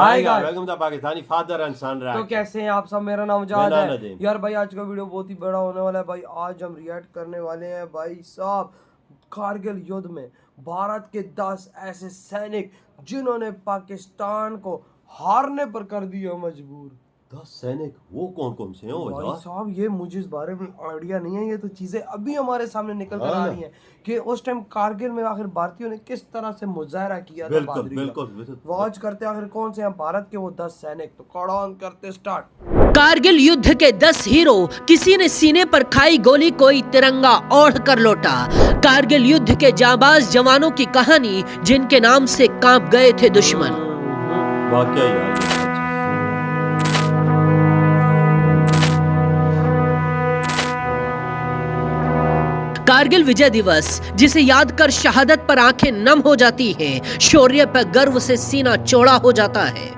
Hi Pakistani father and सन। तो कैसे हैं आप सब? मेरा नाम जाद है यार भाई। आज का वीडियो बहुत ही बड़ा होने वाला है भाई। आज हम रिएक्ट करने वाले हैं भाई साहब कारगिल युद्ध में भारत के 10 ऐसे सैनिक जिन्होंने पाकिस्तान को हारने पर कर दिया मजबूर। 10 सैनिक वो कौन कौन से हैं भाई साहब ये मुझे इस बारे में आइडिया नहीं है। ये तो चीजें अभी हमारे सामने निकल कर आ रही हैं कि उस टाइम कारगिल में आखिर भारतीयों ने किस तरह से मुजाहरा किया था बहादुरी का। बिल्कुल वॉच करते आखिर कौन से हैं भारत के वो 10 सैनिक। तो कौन करते स्टार्ट। कारगिल युद्ध के 10 हीरो, किसी ने सीने पर खाई गोली, कोई तिरंगा ओढ़ कर लौटा। कारगिल युद्ध के जांबाज जवानों की कहानी जिनके नाम से कांप गए थे दुश्मन। वाकई यार कारगिल विजय दिवस, जिसे याद कर शहादत पर आंखें नम हो जाती हैं, शौर्य पर गर्व से सीना चौड़ा हो जाता है।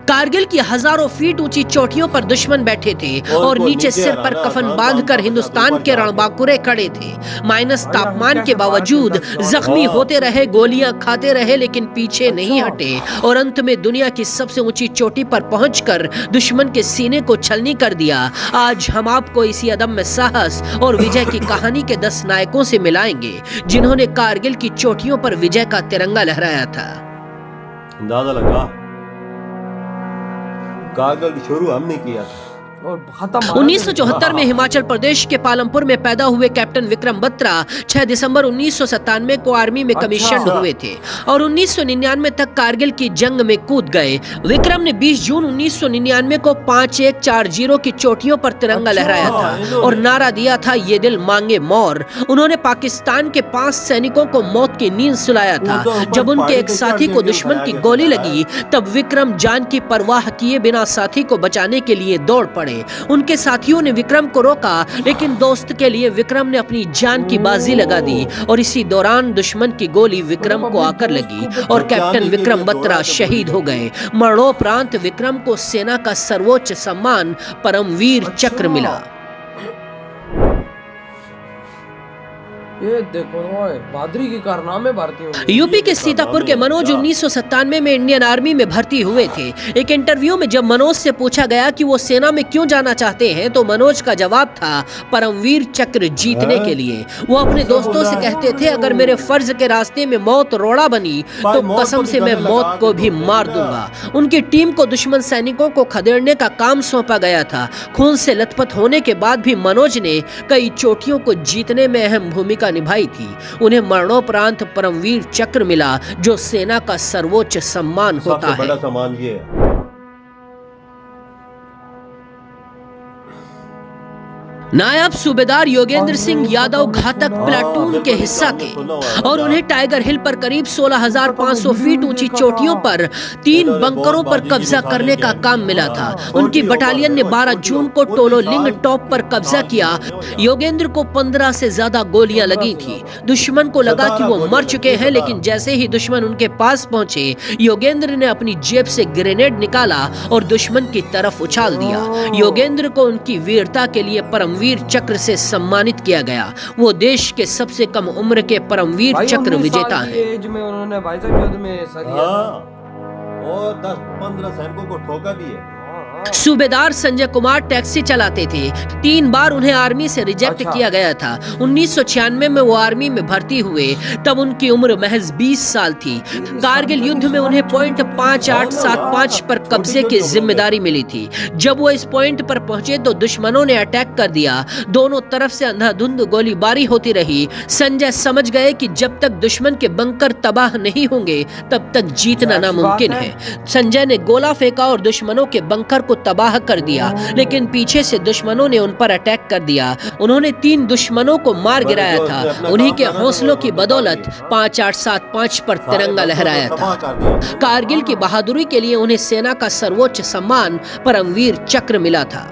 कारगिल की हजारों फीट ऊंची चोटियों पर दुश्मन बैठे थे और नीचे सिर पर कफन बांधकर हिंदुस्तान के रणबांकुरे खड़े थे। माइनस तापमान के बावजूद जख्मी होते रहे, गोलियां खाते रहे, लेकिन पीछे नहीं हटे और अंत में दुनिया की सबसे ऊंची चोटी पर पहुंचकर दुश्मन के सीने को छलनी कर दिया। आज हम आपको इसी अदम्य साहस और विजय की कहानी के 10 नायकों से मिलाएंगे जिन्होंने कारगिल की चोटियों पर विजय का तिरंगा लहराया था। अंदाजा लगा कारगिल शुरू हमने किया था और खत्म 1974 में हिमाचल प्रदेश के पालमपुर में पैदा हुए कैप्टन विक्रम बत्रा 6 दिसंबर 1997 को आर्मी में कमीशन्ड हुए थे और 1999 तक कारगिल की जंग में कूद गए। विक्रम ने 20 जून 1999 को 5140 की चोटियों पर तिरंगा लहराया था और नारा दिया था, ये दिल मांगे मोर। उन्होंने पाकिस्तान के 5 सैनिकों को मौत की नींद सुलाया था। जब उनके एक साथी को दुश्मन की गोली लगी तब विक्रम जान की परवाह किए बिना साथी को बचाने के लिए दौड़ पड़े। उनके साथियों ने विक्रम को रोका, लेकिन दोस्त के लिए विक्रम ने अपनी जान की बाजी लगा दी और इसी दौरान दुश्मन की गोली विक्रम को आकर लगी और कैप्टन विक्रम बत्रा शहीद हो गए। मरणोपरांत विक्रम को सेना का सर्वोच्च सम्मान परमवीर चक्र मिला। ये देखो बहादुरी के कारनामे भारतीयों। यूपी के सीतापुर के मनोज 1997 में इंडियन आर्मी में भर्ती हुए थे। एक इंटरव्यू में जब मनोज से पूछा गया कि वो सेना में क्यों जाना चाहते हैं तो मनोज का जवाब था, परमवीर चक्र जीतने के लिए। वो अपने दोस्तों से कहते थे, अगर मेरे फर्ज के रास्ते में मौत रोड़ा बनी तो कसम से मैं मौत को भी मार दूंगा। उनकी टीम को दुश्मन सैनिकों को खदेड़ने का काम सौंपा गया था। खून से लथपथ होने के बाद भी मनोज ने कई चोटियों को जीतने में अहम भूमिका निभाई थी। उन्हें मरणोपरांत परमवीर चक्र मिला, जो सेना का सर्वोच्च सम्मान होता है। सबसे बड़ा सम्मान ये है। नायब सूबेदार योगेंद्र सिंह यादव घातक प्लाटून के हिस्सा थे और उन्हें टाइगर हिल पर करीब 16,500 फीट ऊंची चोटियों पर 3 बंकरों पर कब्जा करने का काम मिला था। उनकी बटालियन ने 12 जून को टोलो लिंग टॉप पर कब्जा किया। योगेंद्र को 15 से ज्यादा गोलियां लगी थी। दुश्मन को लगा कि वो मर चुके हैं, लेकिन जैसे ही दुश्मन उनके पास पहुंचे योगेंद्र ने अपनी जेब से ग्रेनेड निकाला और दुश्मन की तरफ उछाल दिया। योगेंद्र को उनकी वीरता के लिए परमवीर चक्र से सम्मानित किया गया। वो देश के सबसे कम उम्र के परमवीर चक्र विजेता हैं। एज में उन्होंने भाई साहब युद्ध में सरिया और 10-15 सैनिकों को ठोका भी है। सूबेदार संजय कुमार टैक्सी चलाते थे। 3 बार उन्हें आर्मी से रिजेक्ट किया गया था। 1996 में वो आर्मी में भर्ती हुए, तब उनकी उम्र महज 20 साल थी। कारगिल युद्ध में उन्हें पॉइंट 5875 पर कब्जे की जिम्मेदारी मिली थी। जब वो इस पॉइंट पर पहुंचे तो दुश्मनों ने अटैक कर दिया। दोनों तरफ से अंधाधुंध गोलीबारी होती रही। संजय समझ गए कि जब तक दुश्मन के बंकर तबाह नहीं होंगे तब तक जीतना नामुमकिन है। संजय ने गोला फेंका और दुश्मनों के बंकर को तबाह कर दिया, लेकिन पीछे से दुश्मनों ने उन पर अटैक कर दिया। उन्होंने 3 दुश्मनों को मार गिराया था। उन्हीं के हौसलों की बदौलत 5875 पर तिरंगा लहराया था। कारगिल की बहादुरी के लिए उन्हें सेना का सर्वोच्च सम्मान परमवीर चक्र मिला था।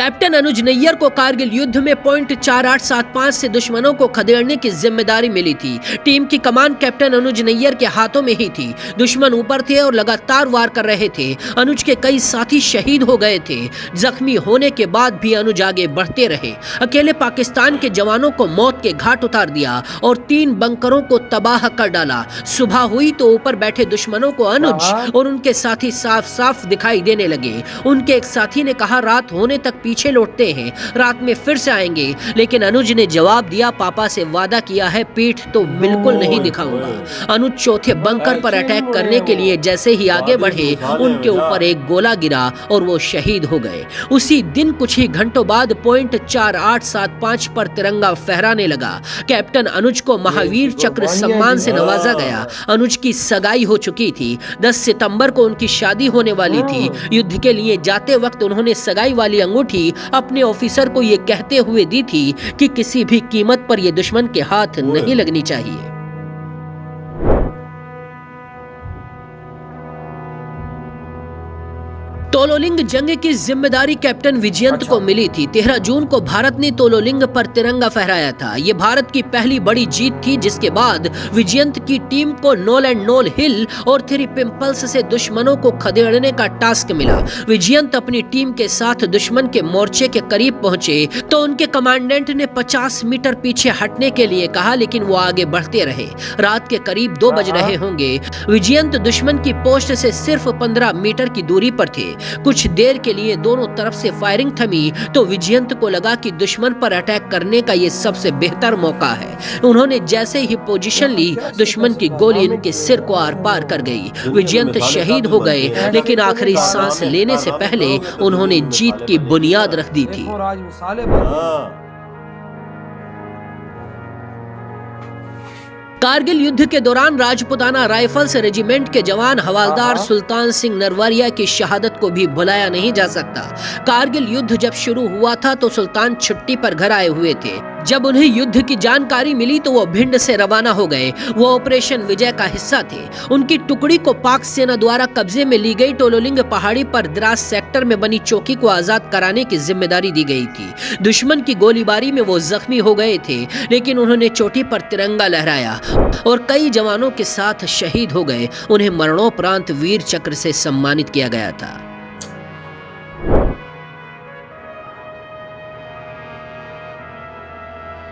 कैप्टन अनुज नैयर को कारगिल युद्ध में .4875 से दुश्मनों को खदेड़ने की जिम्मेदारी मिली थी। टीम की कमान कैप्टन अनुज नैयर के हाथों में ही थी। दुश्मन ऊपर थे और लगातार वार कर रहे थे। अनुज के कई साथी शहीद हो गए थे। जख्मी होने के बाद भी अनुज आगे बढ़ते रहे। अकेले पाकिस्तान के जवानों को मौत के घाट उतार दिया और 3 बंकरों को तबाह कर डाला। सुबह हुई तो ऊपर बैठे दुश्मनों को अनुज और उनके साथी साफ साफ दिखाई देने लगे। उनके एक साथी ने कहा, रात होने तक पीछे लौटते हैं, रात में फिर से आएंगे। लेकिन अनुज ने जवाब दिया, पापा से वादा किया है, पीठ तो बिल्कुल नहीं दिखाऊंगा। अनुज चौथे बंकर पर अटैक करने के लिए जैसे ही आगे बढ़े, उनके ऊपर एक गोला गिरा और वो शहीद हो गए। उसी दिन कुछ ही घंटों बाद .4875 पर तिरंगा फहराने लगा। कैप्टन अनुज को महावीर चक्र सम्मान से नवाजा गया। अनुज की सगाई हो चुकी थी। 10 सितंबर को उनकी शादी होने वाली थी। युद्ध के लिए जाते वक्त उन्होंने सगाई वाली अंगूठी अपने ऑफिसर को ये कहते हुए दी थी कि किसी भी कीमत पर ये दुश्मन के हाथ नहीं लगनी चाहिए। तोलोलिंग जंग की जिम्मेदारी कैप्टन विजयंत को मिली थी। 13 जून को भारत ने तोलोलिंग पर तिरंगा फहराया था। ये भारत की पहली बड़ी जीत थी, जिसके बाद विजयंत की टीम को नोल एंड नोल हिल और 3 पिंपल्स से दुश्मनों को खदेड़ने का टास्क मिला। विजयंत अपनी टीम के साथ दुश्मन के मोर्चे के करीब पहुंचे तो उनके कमांडेंट ने 50 मीटर पीछे हटने के लिए कहा, लेकिन वो आगे बढ़ते रहे। रात के करीब 2 बज रहे होंगे। विजयंत दुश्मन की पोस्ट से सिर्फ 15 मीटर की दूरी पर थे। कुछ देर के लिए दोनों तरफ से फायरिंग थमी तो विजयंत को लगा कि दुश्मन पर अटैक करने का ये सबसे बेहतर मौका है। उन्होंने जैसे ही पोजीशन ली, दुश्मन की गोली उनके सिर को आर पार कर गई। विजयंत शहीद हो गए, लेकिन आखिरी सांस लेने से पहले उन्होंने जीत की बुनियाद रख दी थी। कारगिल युद्ध के दौरान राजपुताना राइफल्स रेजिमेंट के जवान हवालदार सुल्तान सिंह नरवारिया की शहादत को भी भुलाया नहीं जा सकता। कारगिल युद्ध जब शुरू हुआ था तो सुल्तान छुट्टी पर घर आए हुए थे। जब उन्हें युद्ध की जानकारी मिली तो वो भिंड से रवाना हो गए। वो ऑपरेशन विजय का हिस्सा थे। उनकी टुकड़ी को पाक सेना द्वारा कब्जे में ली गई टोलोलिंग पहाड़ी पर द्रास सेक्टर में बनी चौकी को आजाद कराने की जिम्मेदारी दी गई थी। दुश्मन की गोलीबारी में वो जख्मी हो गए थे, लेकिन उन्होंने चोटी पर तिरंगा लहराया और कई जवानों के साथ शहीद हो गए। उन्हें मरणोपरांत वीर चक्र से सम्मानित किया गया था।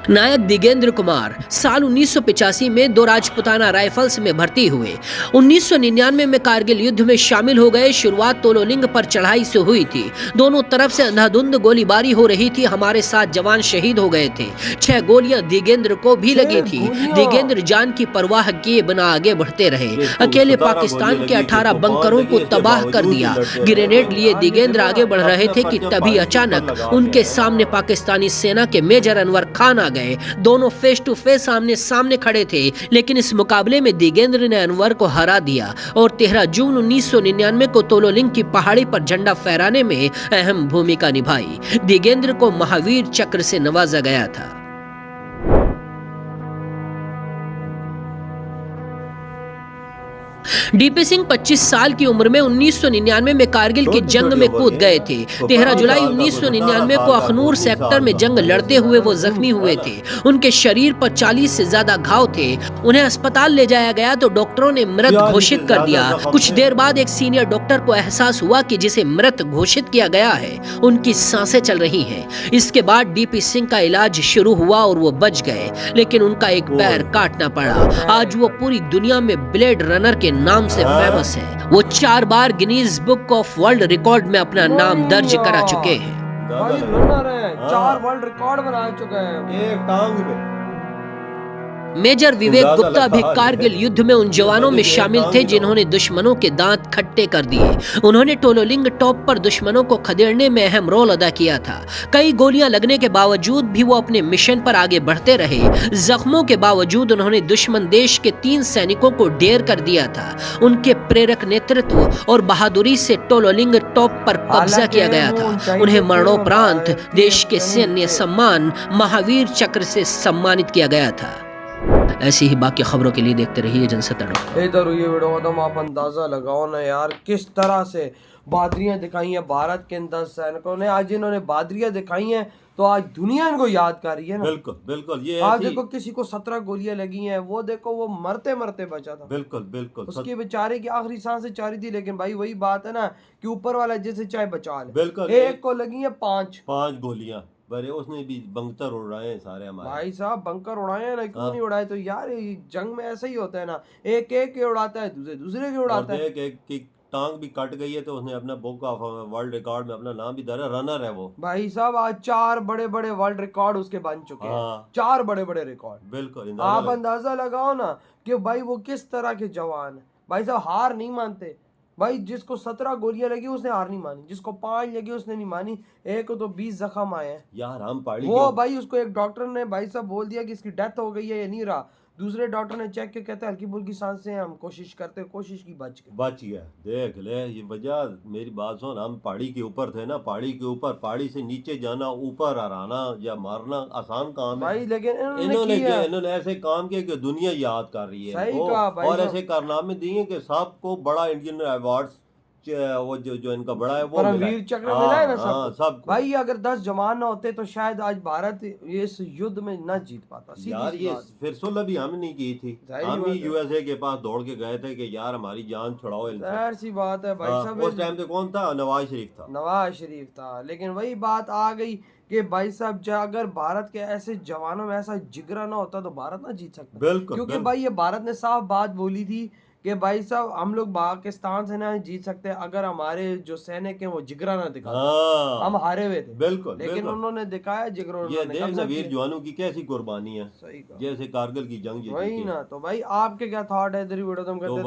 नायक दिगेंद्र कुमार साल 1985 में 2 राजपुताना राइफल्स में भर्ती हुए। 1999 में कारगिल युद्ध में शामिल हो गए। शुरुआत तोलोलिंग पर चढ़ाई से हुई थी। दोनों तरफ से अंधाधुंध गोलीबारी हो रही थी। हमारे साथ जवान शहीद हो गए थे। 6 गोलियां दिगेंद्र को भी लगी थी। दिगेंद्र जान की परवाह किए बिना आगे बढ़ते रहे। अकेले पाकिस्तान के 18 बंकरों को तबाह कर दिया। ग्रेनेड लिए दिगेंद्र आगे बढ़ रहे थे कि तभी अचानक उनके सामने पाकिस्तानी सेना के मेजर अनवर खान आ गए। दोनों फेस टू फेस आमने सामने खड़े थे, लेकिन इस मुकाबले में दिगेंद्र ने अनवर को हरा दिया और 13 जून 1999 को तोलोलिंग की पहाड़ी पर झंडा फहराने में अहम भूमिका निभाई। दिगेंद्र को महावीर चक्र से नवाजा गया था। डीपी सिंह 25 साल की उम्र में 1999 में कारगिल की जंग में कूद गए थे। 13 जुलाई 1999 को अखनूर सेक्टर में जंग लड़ते हुए वो जख्मी हुए थे। उनके शरीर पर 40 से ज्यादा घाव थे। उन्हें अस्पताल ले जाया गया तो डॉक्टरों ने मृत घोषित कर दिया। कुछ देर बाद एक सीनियर डॉक्टर को एहसास हुआ कि जिसे मृत घोषित किया गया है, उनकी सांसें चल रही हैं। इसके बाद डीपी सिंह का इलाज शुरू हुआ और वो बच गए, लेकिन उनका एक पैर काटना पड़ा। आज वो पूरी दुनिया में ब्लेड रनर के नाम से फेमस है। वो 4 बार Guinness book of world record में अपना नाम दर्ज करा चुके हैं। भाई रनर है, 4 वर्ल्ड रिकॉर्ड बना चुके हैं। एक टांग पे मेजर विवेक गुप्ता भी कारगिल युद्ध में उन जवानों में शामिल थे जिन्होंने दुश्मनों के दांत खट्टे कर दिए। उन्होंने टोलोलिंग टॉप पर दुश्मनों को खदेड़ने में अहम रोल अदा किया था। कई गोलियां लगने के बावजूद भी वो अपने मिशन पर आगे बढ़ते रहे। जख्मों के बावजूद उन्होंने दुश्मन देश के 3 सैनिकों को ढेर कर दिया था। उनके प्रेरक नेतृत्व और बहादुरी से टोलोलिंग टॉप पर कब्जा किया गया था। उन्हें मरणोपरांत देश के सैन्य सम्मान महावीर चक्र से सम्मानित किया गया था। ऐसी ही बाकी खबरों के लिए देखते रहिए जनसत्ता। इधर ये वीडियो एकदम आप अंदाजा लगाओ ना यार, किस तरह से बहादुरियां दिखाई हैं भारत के इन 10 सैनिकों ने। आज इन्होंने बहादुरियां दिखाई हैं तो आज दुनिया इनको याद कर रही है ना। बिल्कुल बिल्कुल। ये आज ऐसी देखो किसी को 17 गोलियां लगी हैं, वो देखो वो मरते मरते बचा था। बिल्कुल बिल्कुल उसकी बेचारे की आखिरी सांसें चारी थी, लेकिन भाई वही बात है ना कि ऊपर वाला जिसे चाहे बचा ले। बिल्कुल। एक को लगी है 5 गोलियां, बड़े उसने भी बंकर उड़ाए हैं सारे हमारे। भाई साहब बंकर उड़ाए हैं ना, क्यों हाँ। नहीं उड़ाए? तो यार ये जंग में ऐसा ही होता है ना, एक एक के उड़ाता है, दूसरे दूसरे के उड़ाता है। एक एक की टांग भी कट गई है तो उसने अपना बुक ऑफ वर्ल्ड रिकॉर्ड में अपना नाम भी दर्ज, रनर है वो। भाई साहब आज 4 बड़े बड़े वर्ल्ड रिकॉर्ड उसके बन चुके हैं। हाँ। 4 बड़े बड़े रिकॉर्ड। बिल्कुल। आप अंदाजा लगाओ ना कि भाई वो किस तरह के जवान है। भाई साहब हार नहीं मानते। भाई जिसको 17 गोलियां लगी उसने हार नहीं मानी, जिसको 5 लगी उसने नहीं मानी, एक को तो 20 जख्म आए हैं। यार हम पहाड़ी वो भाई उसको एक डॉक्टर ने भाई साहब बोल दिया कि इसकी डेथ हो गई है, ये नहीं रहा। दूसरे डॉक्टर ने चेक किया, कहते हैं हल्की फुल्की सांसें, हम कोशिश करते, कोशिश की बच गए। बच गया। देख ले ये वजह, मेरी बात सुन, हम पहाड़ी के ऊपर थे ना, पहाड़ी के ऊपर, पहाड़ी से नीचे जाना, ऊपर हराना या मारना आसान काम है भाई लेकिन इन्होंने ऐसे काम किए कि दुनिया याद कर रही है। सही कहा भाई और साहब। ऐसे कारनामे दिए कि सबको बड़ा इंडियन अवार्ड वो जो इनका बड़ा है वो परमवीर चक्र मिला है ना सब। भाई अगर 10 जवान ना होते तो शायद आज भारत इस युद्ध में न जीत पाता। यार ये फिर सुलह भी हमने नहीं की थी, हम ही यूएसए के पास दौड़ के गए थे कि यार हमारी जान छुड़ाओ इनसे। जाहिर सी बात है भाई साहब। उस टाइम पे कौन था? नवाज शरीफ था। नवाज शरीफ था। लेकिन वही बात आ गई कि भाई साहब अगर भारत के ऐसे जवानों में ऐसा जिगरा ना होता तो भारत ना जीत सकता। बिल्कुल। क्योंकि भाई ये भारत ने साफ बात बोली थी कि भाई साहब हम लोग पाकिस्तान से ना जीत सकते अगर हमारे जो सैनिक हैं वो जिगरा ना दिखा। हम हारे हुए थे। बिल्कुल। लेकिन उन्होंने दिखाया जिगरा। ये देख ना वीर जवानों की कैसी कुर्बानी है। सही कहा। जैसे कारगिल की जंग जीती वही थी। ना। तो भाई आपके क्या थॉट है इधर वीडियो तुम करते